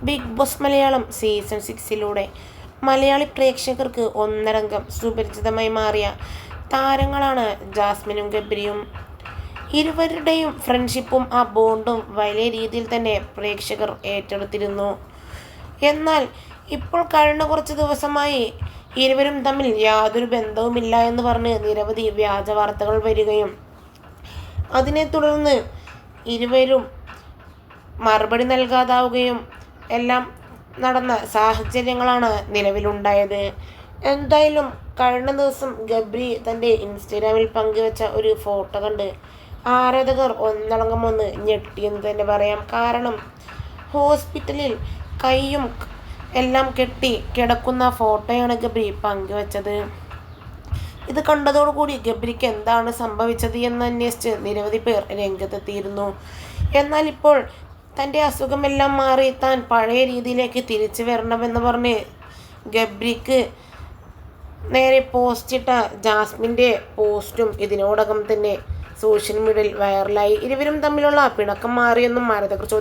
Big Boss Malayalam season 6 Malayali പ്രേക്ഷകർക്ക് ഒന്നടങ്കം സുപരിചിതമായി മാറിയ താരങ്ങളാണ് ജാസ്മിനും ഗബ്രിയും. ഇരുവരുടെയും ഫ്രണ്ട്ഷിപ്പും ആ ബോണ്ടും വലിയ രീതിയിൽ തന്നെ പ്രേക്ഷകർ ഏറ്റെടുത്തിരുന്നു. എന്നാൽ ഇപ്പോൾ കഴിഞ്ഞ കുറച്ച് ദിവസമായി ഇരുവരും തമ്മിൽ യാതൊരു ബന്ധവുമില്ല എന്ന് പറഞ്ഞ് നിരവധി വ്യാജ വാർത്തകൾ വരികയും അതിനെ തുടർന്ന് ഇരുവരും മറുപടി നൽകാതാവുകയും എല്ലാം നടന്ന സാഹചര്യങ്ങളാണ് നിലവിലുണ്ടായത്. എന്തായാലും കഴിഞ്ഞ ദിവസം ഗബ്രി തൻ്റെ ഇൻസ്റ്റഗ്രാമിൽ പങ്കുവെച്ച ഒരു ഫോട്ടോ കണ്ട് ആരാധകർ ഒന്നടങ്കം ഒന്ന് ഞെട്ടിയെന്ന് തന്നെ പറയാം. കാരണം ഹോസ്പിറ്റലിൽ കൈയും എല്ലാം കെട്ടി കിടക്കുന്ന ഫോട്ടോയാണ് ഗബ്രി പങ്കുവെച്ചത്. ഇത് കണ്ടതോടുകൂടി ഗബ്രിക്ക് എന്താണ് സംഭവിച്ചത് എന്ന് അന്വേഷിച്ച് നിരവധി പേർ രംഗത്തെത്തിയിരുന്നു. എന്നാൽ ഇപ്പോൾ തൻ്റെ അസുഖമെല്ലാം മാറി താൻ പഴയ രീതിയിലേക്ക് തിരിച്ചു വരണമെന്ന് പറഞ്ഞ് ഗബ്രിക്ക് നേരെ പോസ്റ്റിട്ട ജാസ്മിൻ്റെ പോസ്റ്റും ഇതിനോടകം തന്നെ സോഷ്യൽ മീഡിയയിൽ വൈറലായി. ഇരുവരും തമ്മിലുള്ള പിണക്കം മാറിയെന്നും ആരാധകർ ചോദിച്ചു.